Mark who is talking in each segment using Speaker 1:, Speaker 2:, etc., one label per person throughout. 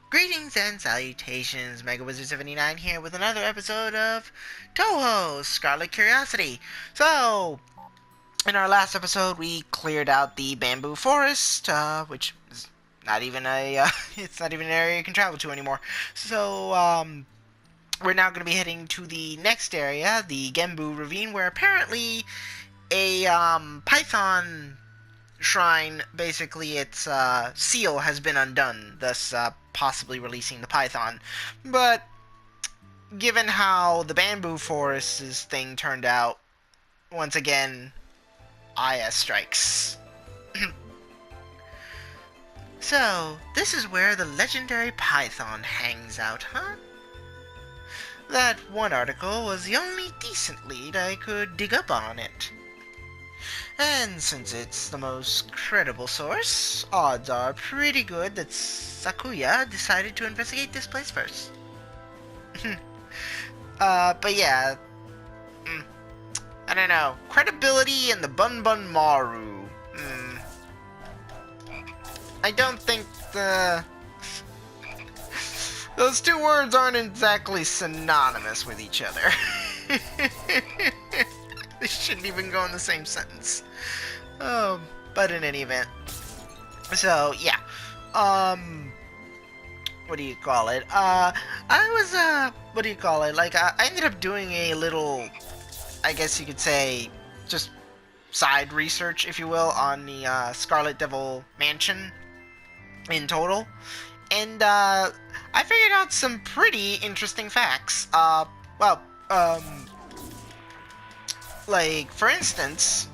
Speaker 1: Greetings and salutations, Mega Wizard 79 here with another episode of Touhou Scarlet Curiosity. So, in our last episode, we cleared out the bamboo forest, which is not even it's not even an area you can travel to anymore. So, we're now going to be heading to the next area, the Genbu Ravine, where apparently a, python shrine, basically its seal has been undone, thus possibly releasing the python. But given how the bamboo forest's thing turned out, once again, IS strikes. So, this is where the legendary python hangs out, huh? That one article was the only decent lead I could dig up on it. And since it's the most credible source, odds are pretty good that Sakuya decided to investigate this place first. But yeah, I don't know. Credibility and the Bun Bun Maru. I don't think those two words aren't exactly synonymous with each other. They shouldn't even go in the same sentence. But in any event. So, yeah. What do you call it? What do you call it? Like, I ended up doing a little, I guess you could say, just side research, if you will, on the, Scarlet Devil Mansion in total. And, I figured out some pretty interesting facts. Like, for instance,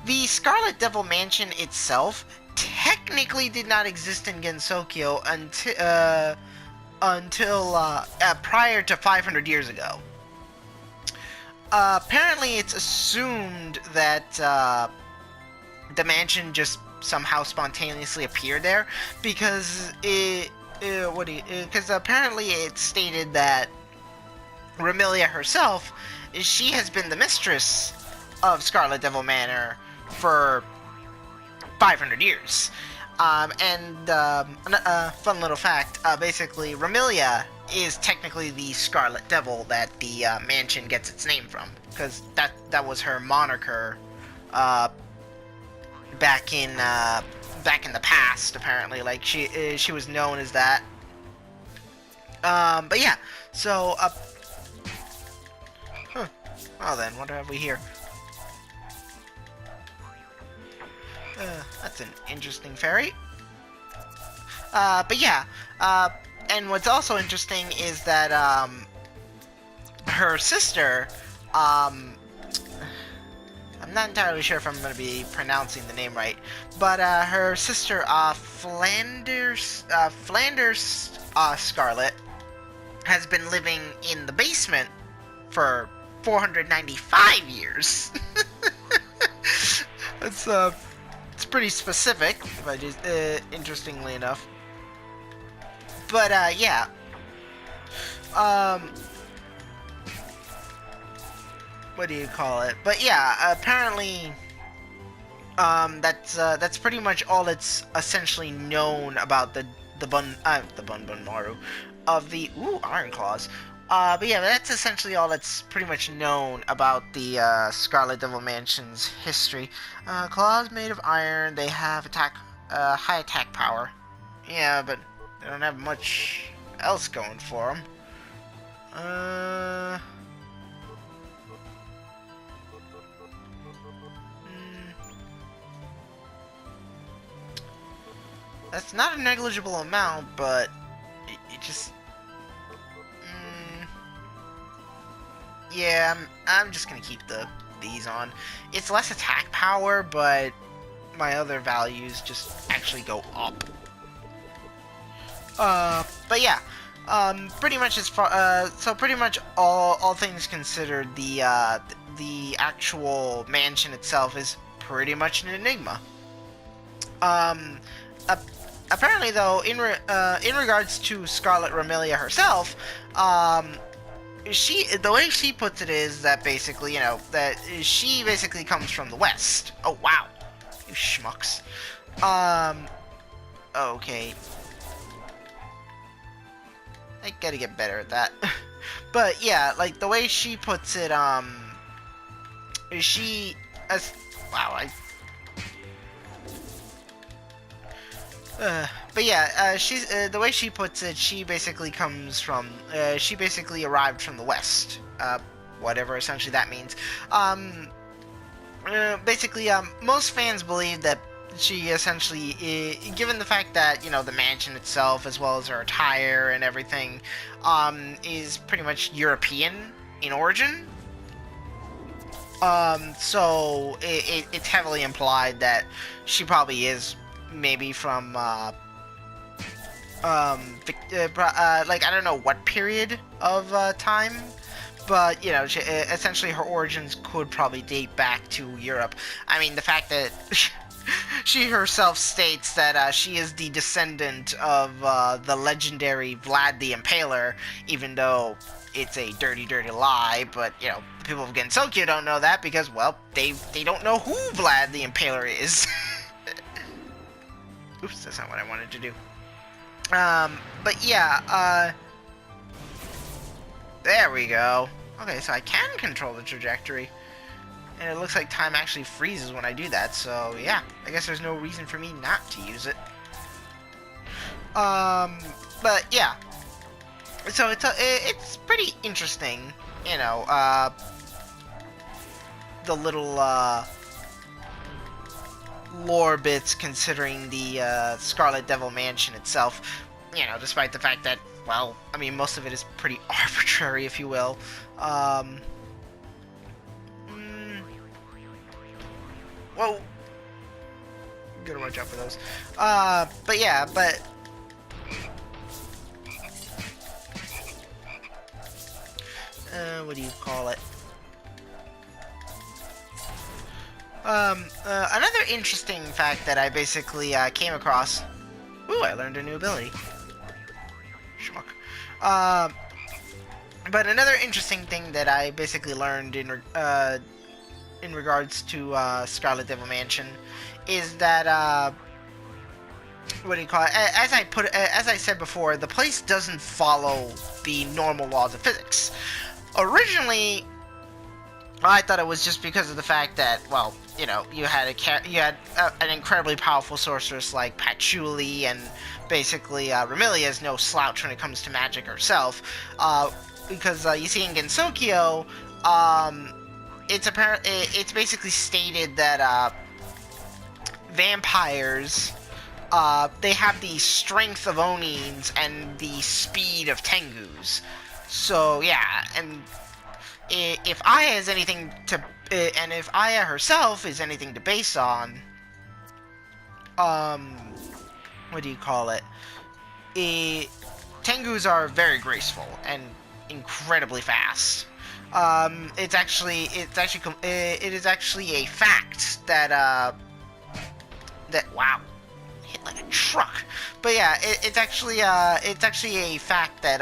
Speaker 1: the Scarlet Devil Mansion itself technically did not exist in Gensokyo until prior to 500 years ago. Apparently, it's assumed that the mansion just somehow spontaneously appeared there because because apparently it stated that Remilia herself, she has been the mistress of Scarlet Devil Manor for 500 years. Fun little fact, basically, Remilia is technically the Scarlet Devil that the mansion gets its name from, because that was her moniker back in the past, apparently. Like, she was known as that. But yeah, so, well then, what have we here? That's an interesting fairy. But yeah, and what's also interesting is that, her sister, I'm not entirely sure if I'm going to be pronouncing the name right, but, her sister, Flanders Scarlet, has been living in the basement for 495 years. It's pretty specific, but interestingly enough. But yeah. What do you call it? But yeah, apparently, that's pretty much all that's essentially known about the Bun Bun Maru of the Iron Claws. But yeah, that's essentially all that's pretty much known about the Scarlet Devil Mansion's history. Claws made of iron, they have high attack power. Yeah, but they don't have much else going for them. That's not a negligible amount, but it just... Yeah, I'm just gonna keep these on. It's less attack power, but my other values just actually go up. But yeah, pretty much so pretty much all things considered, the actual mansion itself is pretty much an enigma. Apparently though, in regards to Scarlet Remilia herself, the way she puts it is that basically, you know, that she basically comes from the West. Oh, wow. You schmucks. Okay. I gotta get better at that. But yeah, like the way she puts it, she, wow, but yeah, she's the way she puts it. She basically comes from. She basically arrived from the West. Whatever essentially that means. Basically, most fans believe that she essentially, given the fact that the mansion itself, as well as her attire and everything, is pretty much European in origin. So it's heavily implied that she probably is maybe from like I don't know what period of time, but she, essentially her origins could probably date back to Europe. I mean, the fact that she herself states that she is the descendant of the legendary Vlad the Impaler, even though it's a dirty, dirty lie. But the people of Gensokyo don't know that because, well, they don't know who Vlad the Impaler is. Oops, that's not what I wanted to do. But yeah, there we go. Okay, so I can control the trajectory. And it looks like time actually freezes when I do that, so yeah. I guess there's no reason for me not to use it. But yeah. So it's pretty interesting, the little, lore bits considering the Scarlet Devil Mansion itself, despite the fact that, well, I mean, most of it is pretty arbitrary, if you will. Whoa. Gotta watch out for those. But yeah, what do you call it? Another interesting fact that I basically came across. Ooh, I learned a new ability. Schmuck. But another interesting thing that I basically learned in regards to Scarlet Devil Mansion is that what do you call it? As I said before, the place doesn't follow the normal laws of physics. Originally, I thought it was just because of the fact that, well, you had an incredibly powerful sorceress like Patchouli, and basically Remilia is no slouch when it comes to magic herself. Because you see in Gensokyo, it's basically stated that vampires, they have the strength of Onins and the speed of Tengus. So yeah, and if Aya is anything to, and if Aya herself is anything to base on, what do you call it? Tengus are very graceful and incredibly fast. It is actually a fact that wow, hit like a truck. But yeah, it's actually a fact that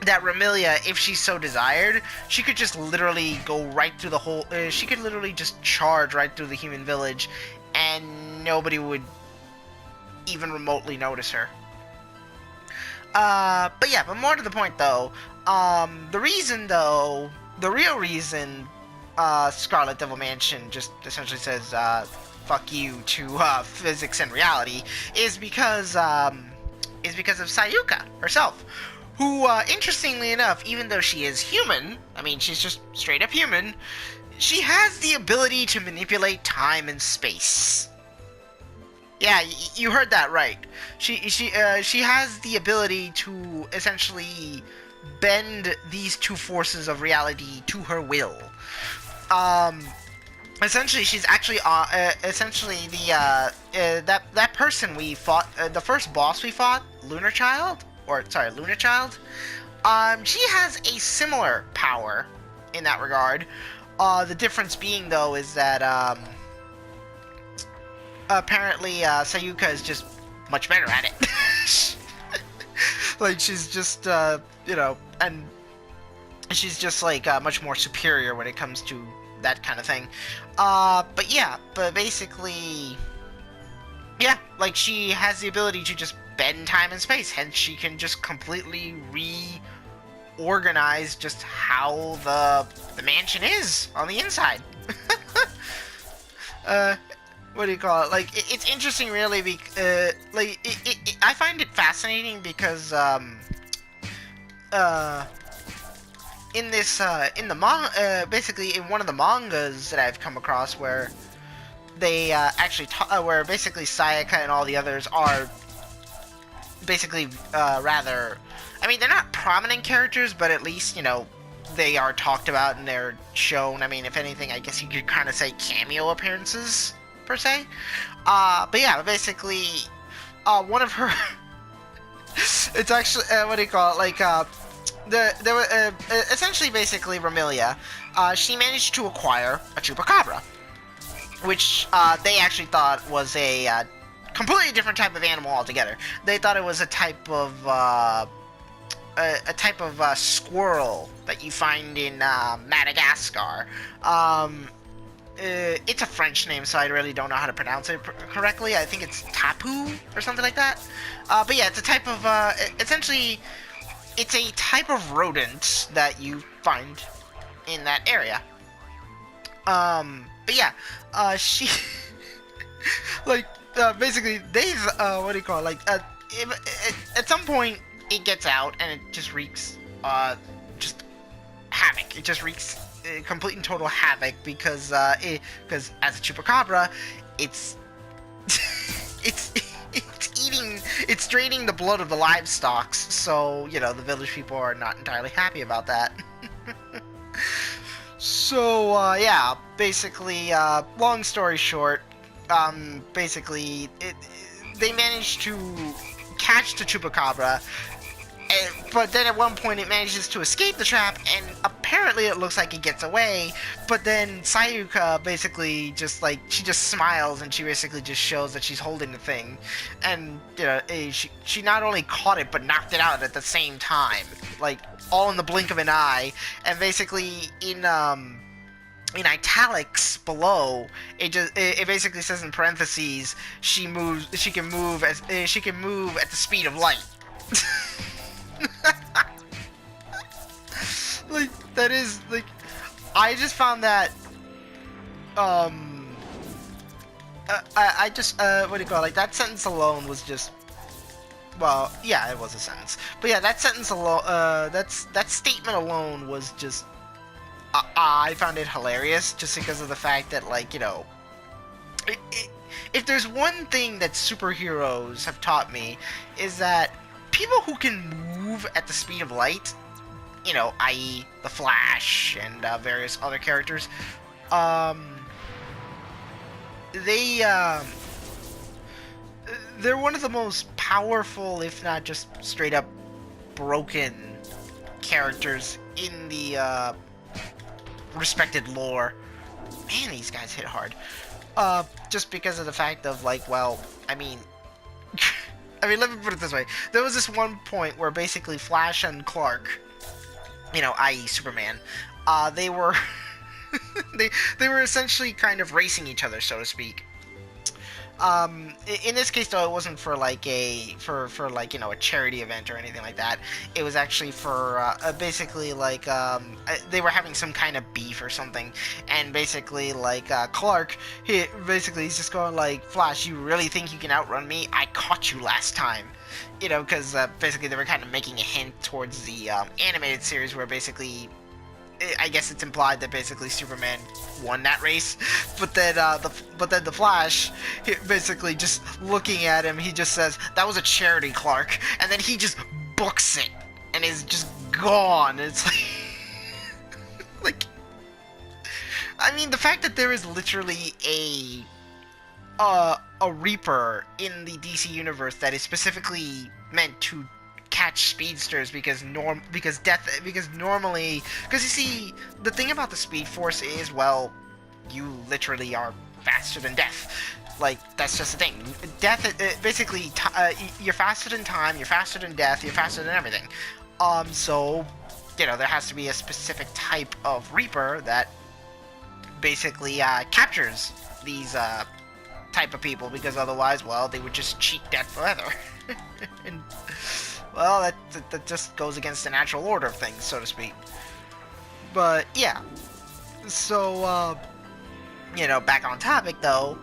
Speaker 1: that Remilia, if she so desired, she could just literally go right through the whole. She could literally just charge right through the human village, and nobody would even remotely notice her. But yeah, but more to the point though. The real reason, Scarlet Devil Mansion just essentially says, "Fuck you" to physics and reality is because of Sayuka herself. Who, interestingly enough, even though she is human, I mean, she's just straight up human, she has the ability to manipulate time and space. Yeah, you heard that right. She has the ability to essentially bend these two forces of reality to her will. Essentially, she's actually, essentially the, that person we fought, the first boss we fought, Luna Child? She has a similar power in that regard. The difference being, though, is that, apparently, Sayuka is just much better at it. Like, she's just, and she's just, like, much more superior when it comes to that kind of thing. But yeah, but basically, yeah, like, she has the ability to just bend time and space. Hence, she can just completely reorganize just how the mansion is on the inside. What do you call it? Like, it's interesting, really. I find it fascinating because in this basically in one of the mangas that I've come across, where they where basically Sayaka and all the others are basically rather, I mean, they're not prominent characters, but at least, you know, they are talked about and they're shown. I mean, if anything, I guess you could kind of say cameo appearances per se. But yeah, basically, one of her it's actually what do you call it? Like there were essentially basically Ramilia. She managed to acquire a chupacabra, which they actually thought was a completely different type of animal altogether. They thought it was a type of squirrel that you find in Madagascar. It's a French name, so I really don't know how to pronounce it correctly. I think it's Touhou or something like that. But yeah, it's a type of essentially, it's a type of rodent that you find in that area. But yeah, she like basically they've what do you call it? Like at some point it gets out and it just wreaks just havoc. It just wreaks complete and total havoc because as a chupacabra, it's it's draining the blood of the livestock. So, you know, the village people are not entirely happy about that. So yeah, basically, long story short, basically they managed to catch the chupacabra. But then at one point it manages to escape the trap, and apparently it looks like it gets away. But then Sayaka basically just like, she just smiles and she basically just shows that she's holding the thing, and you know, she not only caught it but knocked it out at the same time, like all in the blink of an eye. And basically in italics below, it basically says in parentheses, she can move at the speed of light. Like, that is, like, I just found that, I just, what do you call it, like, that sentence alone was just, well, yeah, it was a sentence, but yeah, that sentence alone, that statement alone was just, I found it hilarious, just because of the fact that, like, you know, if there's one thing that superheroes have taught me, is that people who can move at the speed of light, you know, i.e. the Flash and various other characters, they're one of the most powerful, if not just straight up broken characters in the respected lore. Man, these guys hit hard. Just because of the fact of, like, well, I mean, let me put it this way. There was this one point where basically Flash and Clark, you know, i.e. Superman, they were they were essentially kind of racing each other, so to speak. In this case, though, it wasn't for like for like, you know, a charity event or anything like that. It was actually for basically like they were having some kind of beef or something, and basically like Clark, he's just going like, Flash, you really think you can outrun me? I caught you last time. You know, because basically they were kind of making a hint towards the animated series where basically, I guess it's implied that basically Superman won that race, but then the Flash, basically just looking at him, he just says, "That was a charity, Clark," and then he just books it and is just gone. It's like, like, I mean, the fact that there is literally a Reaper in the DC universe that is specifically meant to catch speedsters because normally, because you see, the thing about the Speed Force is, well, you literally are faster than death. Like, that's just the thing. Death, basically, you're faster than time, you're faster than death, you're faster than everything. So, you know, there has to be a specific type of Reaper that basically captures these type of people, because otherwise, well, they would just cheat death forever. And, well, that just goes against the natural order of things, so to speak. But, yeah. So, you know, back on topic, though,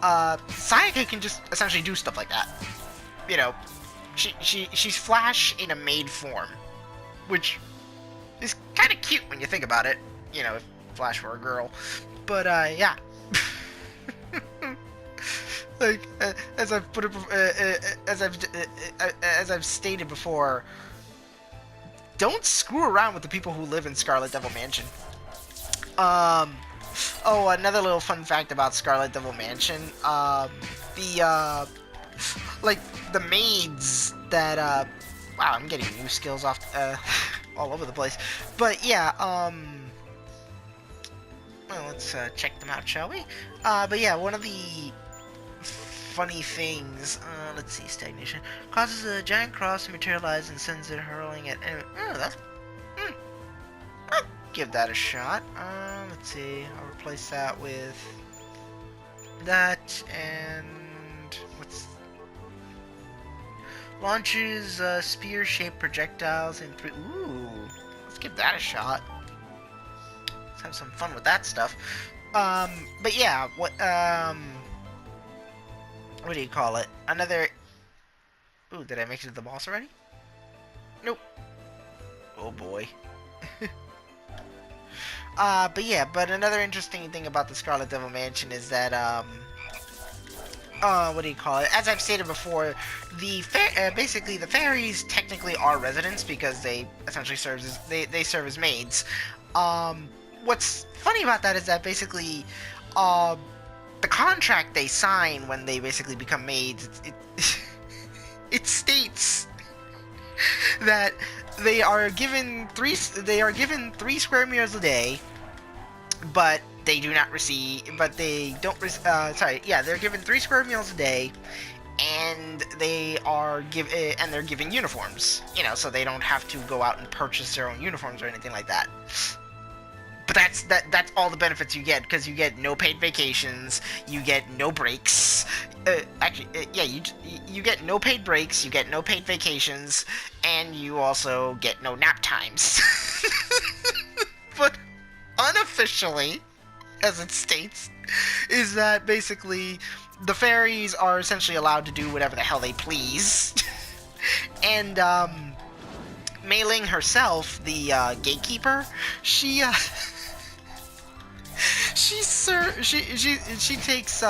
Speaker 1: Sayaka can just essentially do stuff like that. You know, she's Flash in a maid form, which is kind of cute when you think about it. You know, if Flash were a girl. But, yeah. Like, as I've put it, as I've stated before, don't screw around with the people who live in Scarlet Devil Mansion. Oh, another little fun fact about Scarlet Devil Mansion. Like, the maids that, wow, I'm getting new skills off, all over the place. But, yeah, well, let's, check them out, shall we? But yeah, one of the funny things, let's see, stagnation, causes a giant cross to materialize and sends it hurling at, oh, that's, I'll give that a shot. Let's see, I'll replace that with that, and what's, launches, spear-shaped projectiles in three, ooh, let's give that a shot. Let's have some fun with that stuff. But yeah, what do you call it? Another, ooh, did I make it to the boss already? Nope. Oh boy. But yeah, but another interesting thing about the Scarlet Devil Mansion is that, what do you call it? As I've stated before, the basically the fairies technically are residents because they essentially serve as they serve as maids. What's funny about that is that basically, the contract they sign when they basically become maids, it states that they are given 3 square meters a day, but they do not receive, but they don't, sorry, yeah, they're given 3 square meals a day, and they are they're given uniforms, you know, so they don't have to go out and purchase their own uniforms or anything like that. But that's all the benefits you get, because you get no paid vacations, you get no breaks. Yeah, you get no paid breaks, you get no paid vacations, and you also get no nap times. But unofficially, as it states, is that basically the fairies are essentially allowed to do whatever the hell they please. And Mei Ling herself, the gatekeeper, she takes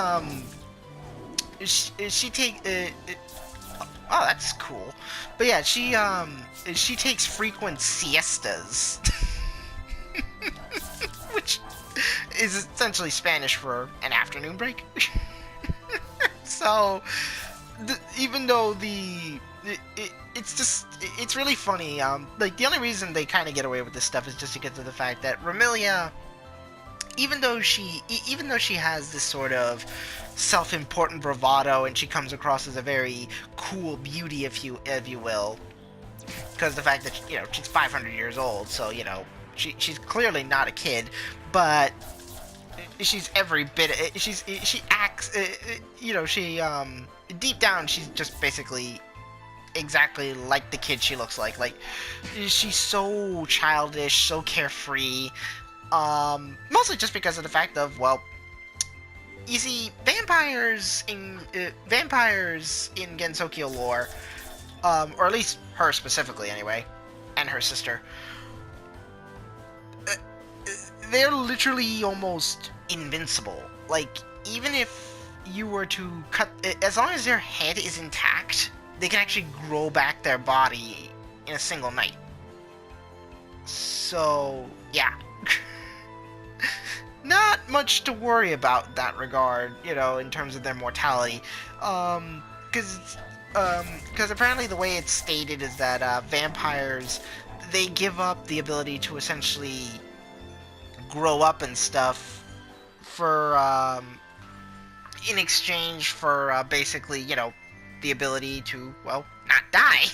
Speaker 1: oh, that's cool. But yeah, she takes frequent siestas. Which is essentially Spanish for an afternoon break. So even though it's really funny, like the only reason they kind of get away with this stuff is just because of the fact that Ramilia, even though she has this sort of self-important bravado, and she comes across as a very cool beauty, if you will, because the fact that, you know, she's 500 years old, so, you know, she's clearly not a kid, but she's every bit, she acts, you know, deep down, she's just basically exactly like the kid she looks like. Like, she's so childish, so carefree, mostly just because of the fact of, well, you see, vampires in Gensokyo lore, or at least her specifically anyway, and her sister, they're literally almost invincible. Like, even if you were to cut, as long as their head is intact, they can actually grow back their body in a single night. So, yeah. Not much to worry about in that regard, you know, in terms of their mortality. Because apparently the way it's stated is that vampires, they give up the ability to essentially grow up and stuff for, in exchange for, basically, you know, the ability to, well, not die.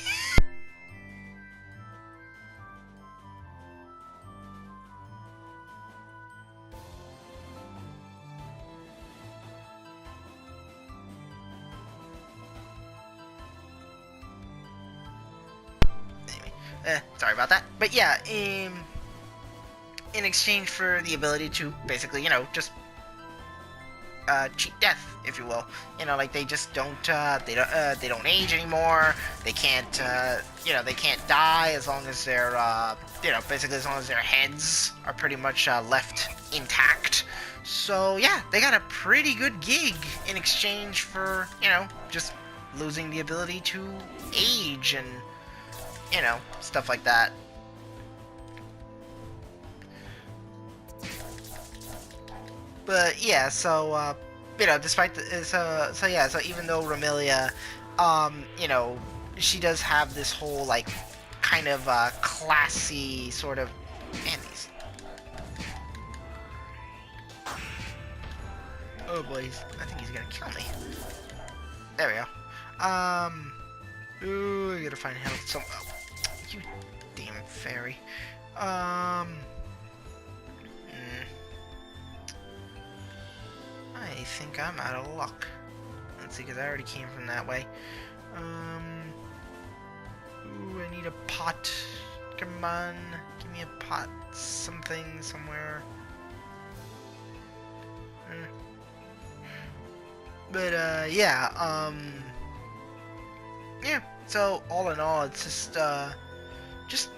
Speaker 1: Sorry about that. But yeah, in exchange for the ability to basically, just cheat death, if you will. Like they just don't they don't age anymore. They can't they can't die as long as their basically as long as their heads are pretty much left intact. So yeah, they got a pretty good gig in exchange for just losing the ability to age and stuff like that. But yeah, so despite the so even though Romelia, she does have this whole like kind of classy sort of these. Oh boy, I think he's gonna kill me. There we go. Ooh, I gotta find health. You damn fairy. I think I'm out of luck. Let's see, because I already came from that way. Ooh, I need a pot. Come on, give me a pot. Something, somewhere. But, yeah, yeah, so all in all, it's just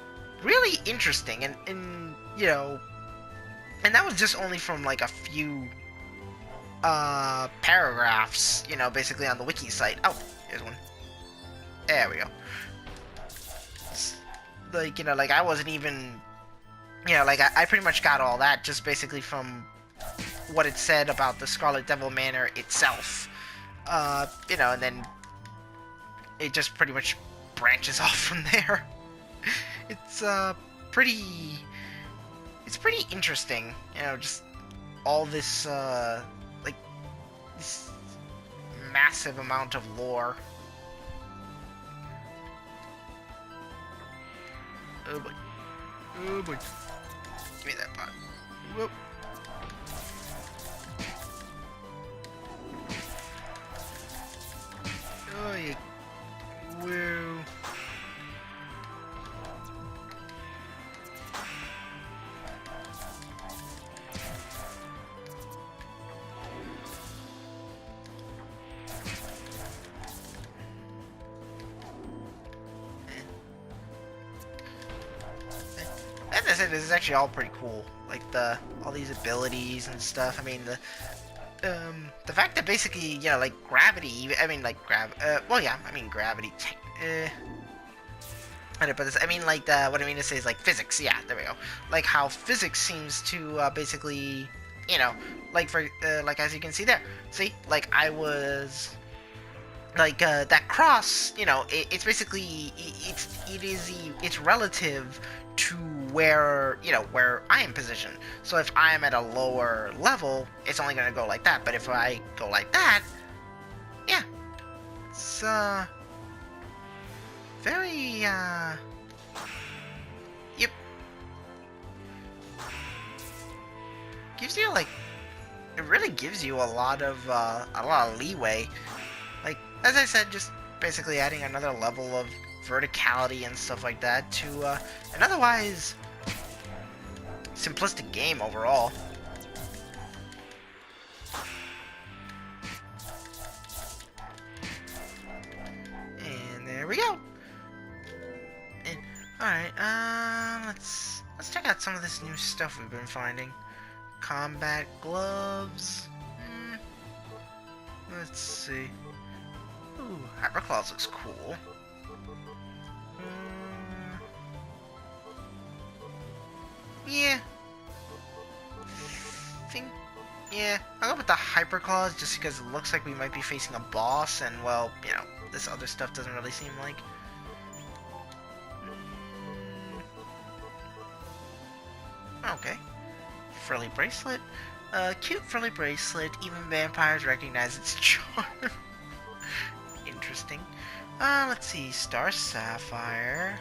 Speaker 1: really interesting, and and that was just only from, like, a few, paragraphs, basically on the wiki site. Oh, here's one. There we go. It's like, like, I wasn't even, like, I pretty much got all that just basically from what it said about the Scarlet Devil Manor itself. And then it just pretty much branches off from there. It's pretty interesting, just all this like this massive amount of lore. Oh boy. Oh boy. Give me that pot. Whoop. Oh, you... Woo. As I said, this is actually all pretty cool. Like all these abilities and stuff. I mean, the fact that basically, like gravity. I mean, like well, yeah. I mean, gravity. How do I put this? I mean, like what I mean to say is like physics. Yeah, there we go. Like how physics seems to basically, like for like as you can see there. See, like I was. Like that cross, it's basically it's relative to where where I am positioned. So if I am at a lower level, it's only gonna go like that. But if I go like that, yeah, it's very yep, gives you like it really gives you a lot of leeway. Like, as I said, just basically adding another level of verticality and stuff like that to an otherwise simplistic game overall. And there we go. And, alright, let's check out some of this new stuff we've been finding. Combat gloves. Let's see. Ooh, Hyperclaws looks cool. Yeah. Yeah, I'll go with the Hyperclaws just because it looks like we might be facing a boss, and well, this other stuff doesn't really seem like. Okay. Frilly bracelet. Cute frilly bracelet. Even vampires recognize its charm. Interesting. Let's see. Star Sapphire.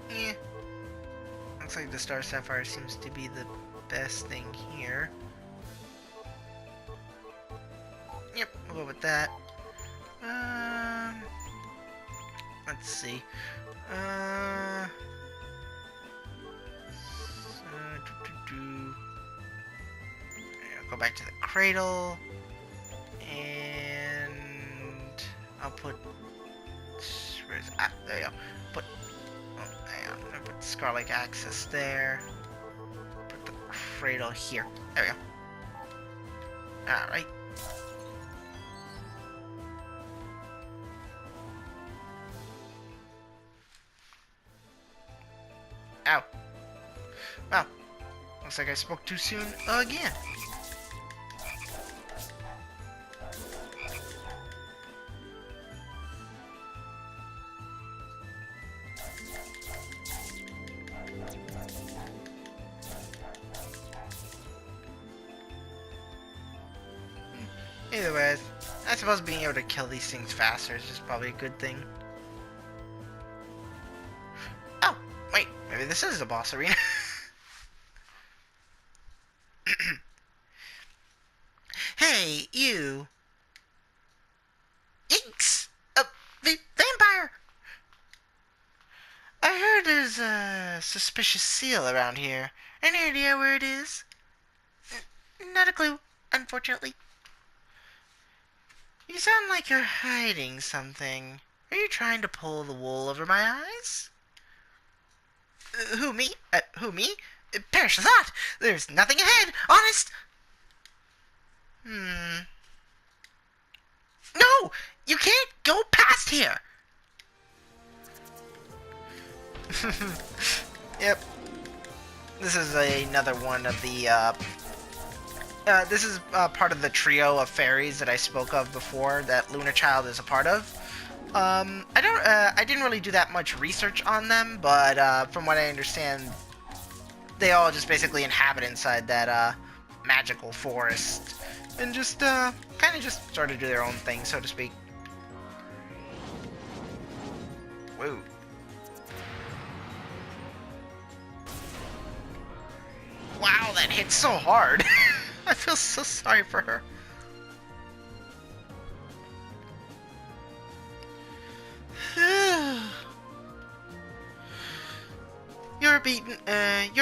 Speaker 1: Yeah. Looks like the Star Sapphire seems to be the best thing here. we'll go with that. Let's see. Go back to the cradle, and I'll put. Where's there you go. Put. Oh, hang on. I put Scarlet access there. Put the cradle here. There we go. All right. Ow. Wow. Looks like I spoke too soon again. Either way, I suppose being able to kill these things faster is just probably a good thing. Oh, wait, maybe this is a boss arena. Hey, you. Inks! The vampire! I heard there's a suspicious seal around here. Any idea where it is? Not a clue, unfortunately. You sound like you're hiding something. Are you trying to pull the wool over my eyes? Who, me? Who, me? Perish the thought! There's nothing ahead! Honest! No! You can't go past here! Yep. This is another one of the, this is part of the trio of fairies that I spoke of before that Lunar Child is a part of. I didn't really do that much research on them, but from what I understand, they all just basically inhabit inside that magical forest and just kind of just sort of do their own thing, so to speak. Whoa. Wow, that hit so hard. I feel so sorry for her. Your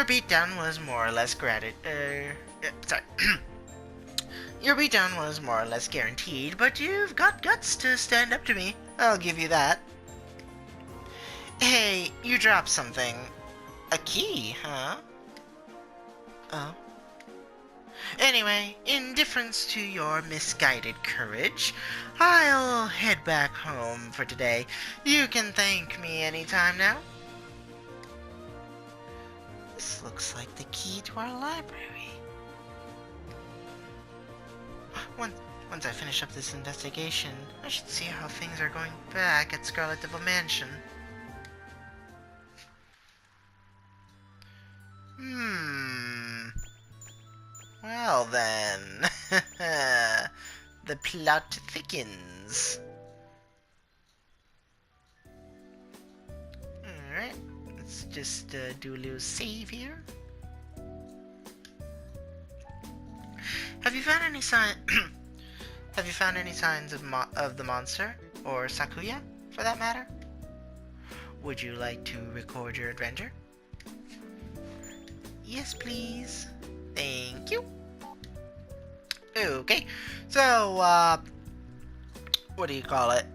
Speaker 1: beatdown was more or less sorry. Your beatdown was more or less guaranteed, but you've got guts to stand up to me. I'll give you that. Hey, you dropped something. A key, huh? Oh. Anyway, in deference to your misguided courage, I'll head back home for today. You can thank me anytime now. This looks like the key to our library. Once I finish up this investigation, I should see how things are going back at Scarlet Devil Mansion. Well then, the plot thickens. Alright, let's just do a little save here. Have you found any Have you found any signs of the monster, or Sakuya, for that matter? Would you like to record your adventure? Yes, please. Thank you. Okay, so, what do you call it?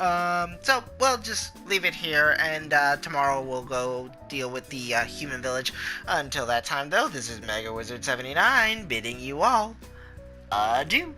Speaker 1: So, we'll just leave it here, and, tomorrow we'll go deal with the, human village. Until that time, though, this is Mega Wizard 79, bidding you all adieu.